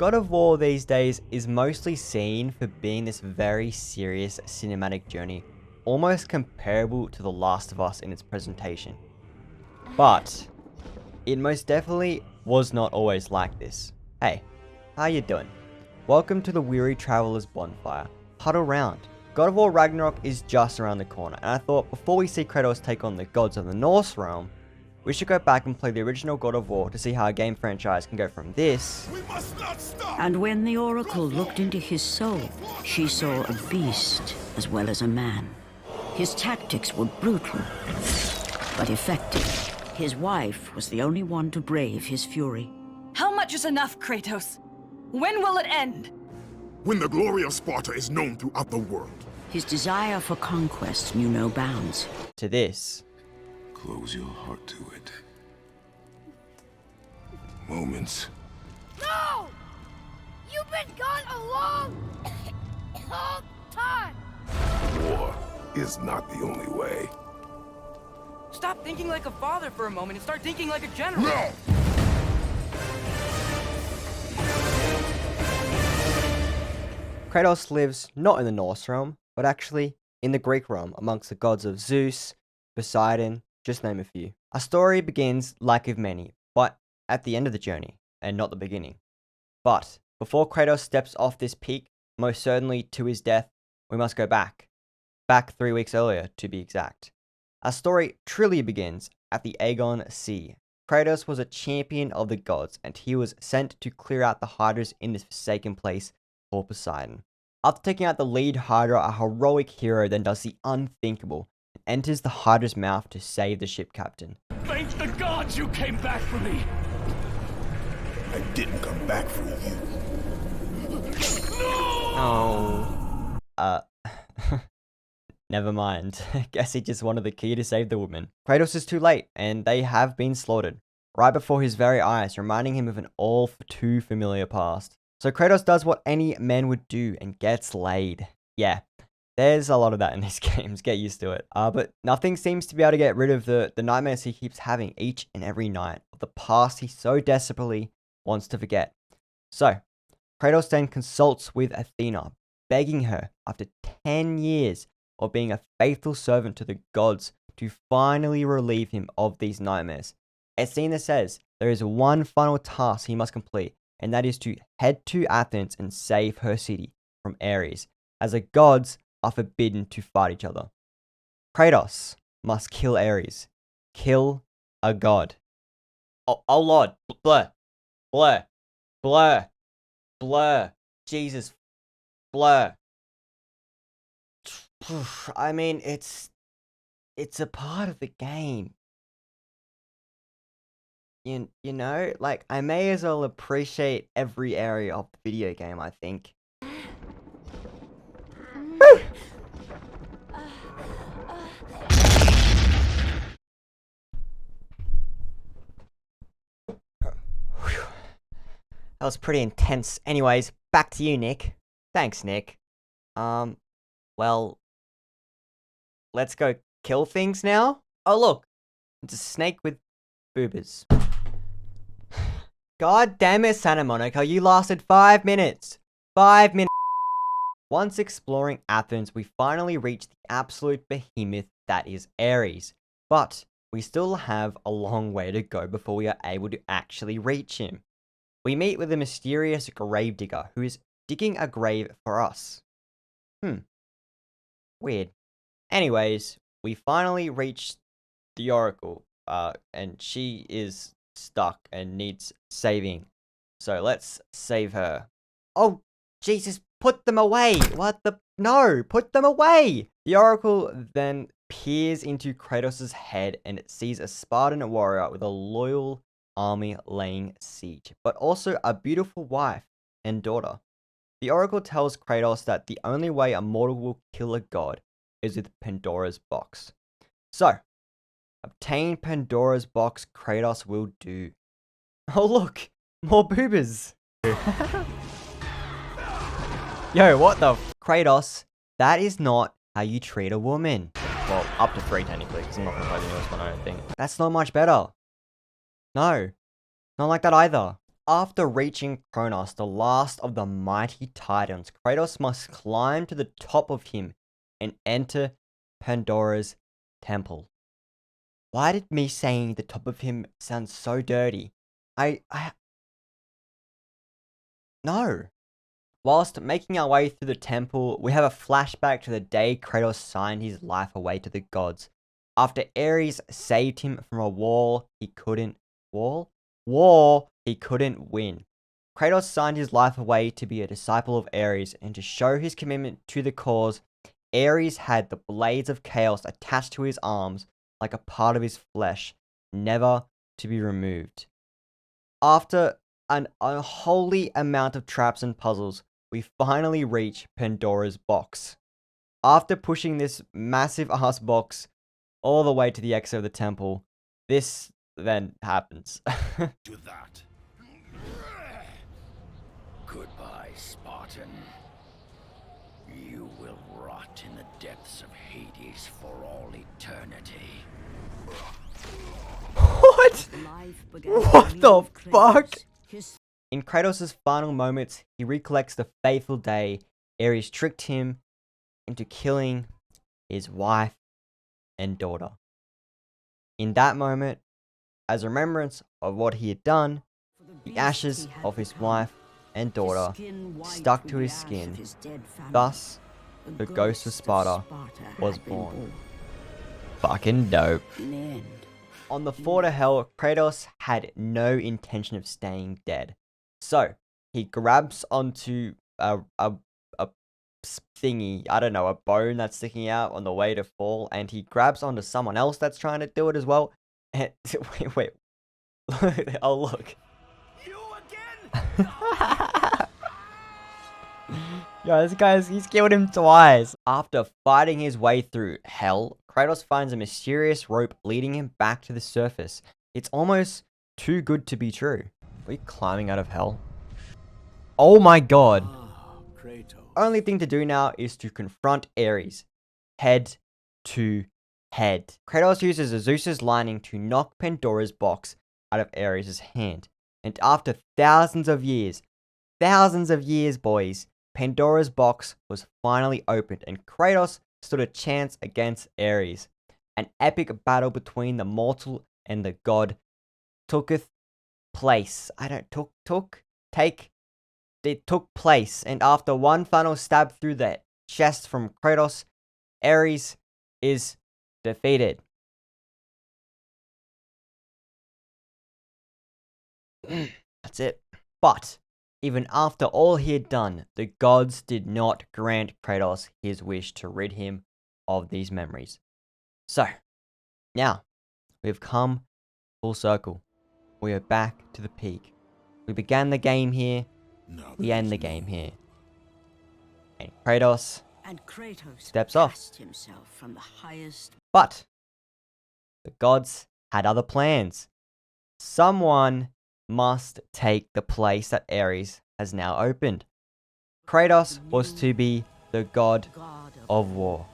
God of War these days is mostly seen for being this very serious cinematic journey, almost comparable to The Last of Us in its presentation. But it most definitely was not always like this. Hey, how you doing? Welcome to the Weary Traveler's Bonfire. Huddle round. God of War Ragnarok is just around the corner, and I thought before we see Kratos take on the gods of the Norse realm, we should go back and play the original God of War to see how a game franchise can go from this. We must not stop. And when the Oracle looked into his soul, she saw a beast as well as a man. His tactics were brutal, but effective. His wife was the only one to brave his fury. How much is enough, Kratos? When will it end? When the glory of Sparta is known throughout the world. His desire for conquest knew no bounds. To this. Close your heart to it. Moments. No! You've been gone a long time! War is not the only way. Stop thinking like a father for a moment and start thinking like a general. No! Kratos lives not in the Norse realm, but actually in the Greek realm amongst the gods of Zeus, Poseidon, just name a few. Our story begins like of many, but at the end of the journey, and not the beginning. But before Kratos steps off this peak, most certainly to his death, we must go back. Back 3 weeks earlier, to be exact. Our story truly begins at the Aegon Sea. Kratos was a champion of the gods, and he was sent to clear out the Hydras in this forsaken place called Poseidon. After taking out the lead Hydra, a heroic hero then does the unthinkable and enters the Hydra's mouth to save the ship captain. Thank the gods you came back for me! I didn't come back for you. Oh. Never mind. Guess he just wanted the key to save the woman. Kratos is too late, and they have been slaughtered. Right before his very eyes, reminding him of an all too familiar past. So Kratos does what any man would do and gets laid. Yeah, there's a lot of that in these games, get used to it. But nothing seems to be able to get rid of the nightmares he keeps having each and every night of the past he so desperately wants to forget. So, Kratos then consults with Athena, begging her, after 10 years of being a faithful servant to the gods, to finally relieve him of these nightmares. Athena says there is one final task he must complete, and that is to head to Athens and save her city from Ares, as the gods are forbidden to fight each other. Kratos must kill Ares. Kill a god. Oh Lord. Blur. Blur. Blur. Blur. Jesus. Blur. I mean, it's a part of the game. You know, like, I may as well appreciate every area of the video game, I think. That was pretty intense. Anyways, back to you, Nick. Thanks, Nick. Well, let's go kill things now? Oh, look. It's a snake with boobers. God damn it, Santa Monica, you lasted 5 minutes. 5 minutes. Once exploring Athens, we finally reach the absolute behemoth that is Ares. But we still have a long way to go before we are able to actually reach him. We meet with a mysterious gravedigger who is digging a grave for us. Weird. Anyways, we finally reach the Oracle, and she is stuck and needs saving. So let's save her. Oh, Jesus, put them away! What the? No, put them away! The Oracle then peers into Kratos' head and sees a Spartan warrior with a loyal army laying siege, but also a beautiful wife and daughter. The Oracle tells Kratos that the only way a mortal will kill a god is with Pandora's box. So, obtain Pandora's box, Kratos will do. Oh look, more boobers. Yo, what the Kratos, that is not how you treat a woman. Well, up to 3 technically, because I'm not going to play the newest one, I don't think. That's not much better. No, not like that either. after reaching Kronos, the last of the mighty titans, Kratos must climb to the top of him and enter Pandora's temple. Why did me saying the top of him sound so dirty? No. Whilst making our way through the temple, we have a flashback to the day Kratos signed his life away to the gods. After Ares saved him from a war he couldn't win. Kratos signed his life away to be a disciple of Ares, and to show his commitment to the cause, Ares had the blades of chaos attached to his arms like a part of his flesh, never to be removed. After an unholy amount of traps and puzzles, we finally reach Pandora's box. After pushing this massive ass box all the way to the exit of the temple, this then happens. To that. Goodbye, Spartan. You will rot in the depths of Hades for all eternity. What? Life began What to the leave fuck? Kratos. His In Kratos' final moments, he recollects the fateful day Ares tricked him into killing his wife and daughter. In that moment, as a remembrance of what he had done, for the the beast ashes he had of his become, wife and his daughter skin white stuck with to the his ash skin. of his dead family. Thus, the ghost of Sparta was had been born. Fucking dope. In the end, On the floor to hell, Kratos had no intention of staying dead. So, he grabs onto a thingy, I don't know, a bone that's sticking out on the way to fall, and he grabs onto someone else that's trying to do it as well. And, wait. Oh, look. You again? Yo, he's killed him twice. After fighting his way through hell, Kratos finds a mysterious rope leading him back to the surface. It's almost too good to be true. Are we climbing out of hell? Oh my god. Kratos. Only thing to do now is to confront Ares. Head to head. Kratos uses Zeus's lightning to knock Pandora's box out of Ares' hand. And after thousands of years, boys, Pandora's box was finally opened, and Kratos stood a chance against Ares. An epic battle between the mortal and the god took place. It took place, and after one final stab through the chest from Kratos, Ares is defeated. That's it. But even after all he had done, the gods did not grant Kratos his wish to rid him of these memories. So, now, we've come full circle. We are back to the peak. We began the game here, Now we there's end the no- game here. And Kratos and Kratos steps off. cast himself from the highest. But the gods had other plans. Someone must take the place that Ares has now opened. Kratos was to be the god God of war.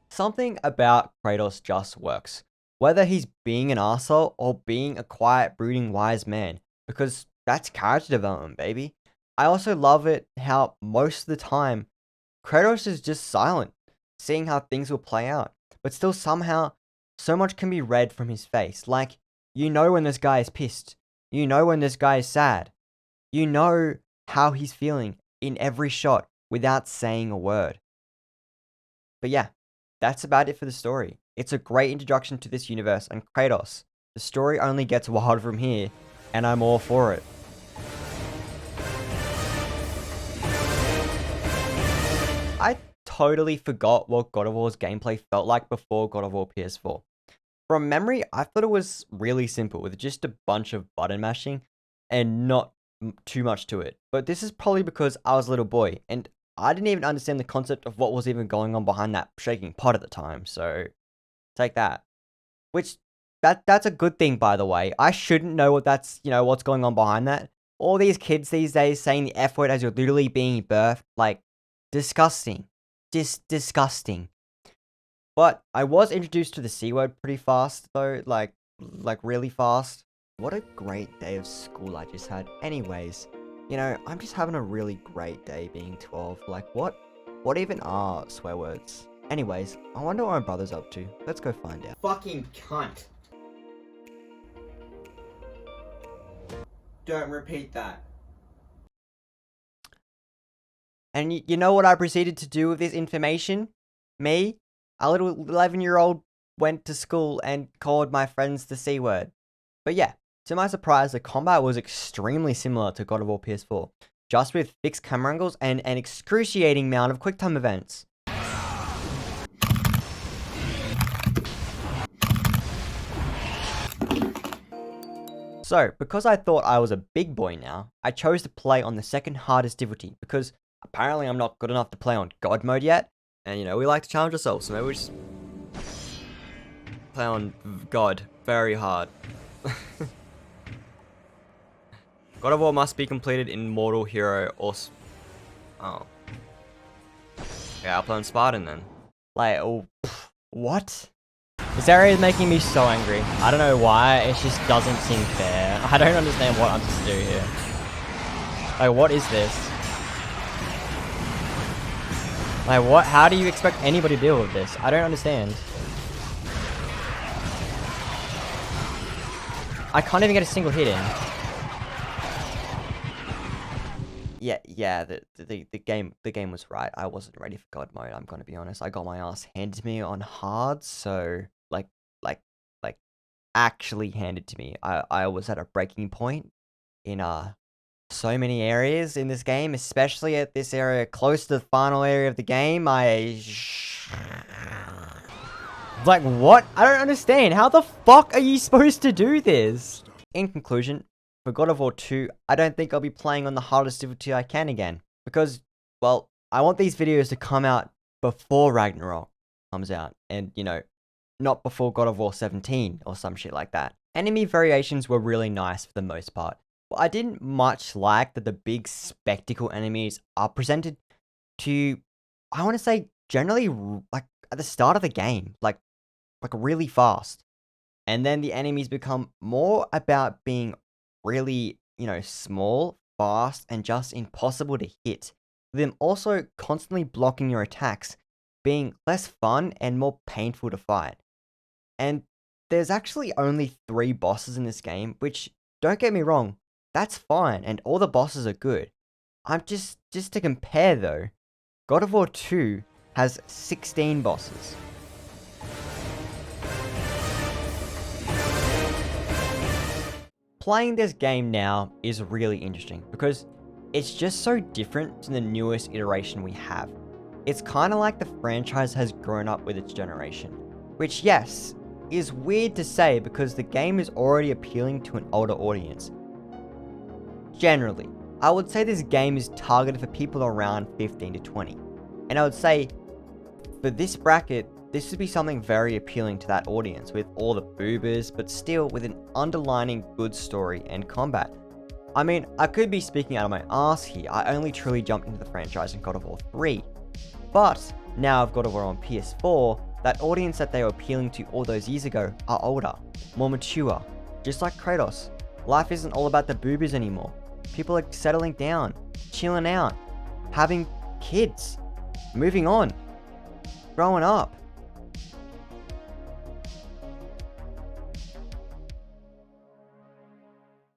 Something about Kratos just works. Whether he's being an arsehole or being a quiet, brooding, wise man. Because that's character development, baby. I also love it how most of the time, Kratos is just silent, seeing how things will play out. But still somehow, so much can be read from his face. Like, you know when this guy is pissed. You know when this guy is sad. You know how he's feeling in every shot without saying a word. But yeah, that's about it for the story. It's a great introduction to this universe and Kratos. The story only gets wild from here, and I'm all for it. I totally forgot what God of War's gameplay felt like before God of War PS4. From memory, I thought it was really simple with just a bunch of button mashing and not too much to it. But this is probably because I was a little boy and I didn't even understand the concept of what was even going on behind that shaking pot at the time. So take that. Which that's a good thing, by the way. I shouldn't know what's going on behind that. All these kids these days saying the F word as you're literally being birthed, like, disgusting. Just disgusting. But I was introduced to the C word pretty fast, though, like really fast. what a great day of school I just had. Anyways, you know, I'm just having a really great day being 12. Like, what even are swear words? Anyways, I wonder what my brother's up to. Let's go find out. Fucking cunt. Don't repeat that. And you know what I proceeded to do with this information? Me, a little 11-year-old, went to school and called my friends the C word. But yeah, to my surprise, the combat was extremely similar to God of War PS4, just with fixed camera angles and an excruciating amount of QuickTime events. So, because I thought I was a big boy now, I chose to play on the second hardest difficulty, because apparently I'm not good enough to play on God mode yet, and you know, we like to challenge ourselves, so maybe we just play on God very hard. God of War must be completed in Mortal Hero or... Oh. Yeah, I'll play on Spartan then. Like, oh, what? This area is making me so angry. I don't know why, it just doesn't seem fair. I don't understand what I'm supposed to do here. Like, what is this? Like, what? How do you expect anybody to deal with this? I don't understand. I can't even get a single hit in. Yeah, the game was right. I wasn't ready for God mode, I'm gonna be honest. I got my ass handed to me on hard, so like actually handed to me. I was at a breaking point in so many areas in this game, especially at this area close to the final area of the game. Like, what? I don't understand. How the fuck are you supposed to do this? In conclusion, for God of War 2, I don't think I'll be playing on the hardest difficulty I can again. Because, well, I want these videos to come out before Ragnarok comes out. And, you know, not before God of War 17 or some shit like that. Enemy variations were really nice for the most part. But I didn't much like that the big spectacle enemies are presented to, I want to say, generally, like, at the start of the game. Like really fast. And then the enemies become more about being really, you know, small, fast, and just impossible to hit. With them also constantly blocking your attacks, being less fun and more painful to fight. And there's actually only 3 bosses in this game, which, don't get me wrong, that's fine, and all the bosses are good. I'm just to compare though, God of War 2 has 16 bosses. Playing this game now is really interesting because it's just so different to the newest iteration we have. It's kind of like the franchise has grown up with its generation, which, yes, is weird to say because the game is already appealing to an older audience. Generally, I would say this game is targeted for people around 15 to 20, and I would say for this bracket, this would be something very appealing to that audience with all the boobers, but still with an underlining good story and combat. I mean, I could be speaking out of my ass here. I only truly jumped into the franchise in God of War 3. But now I've God of War on PS4, that audience that they were appealing to all those years ago are older, more mature. Just like Kratos, life isn't all about the boobers anymore. People are settling down, chilling out, having kids, moving on, growing up.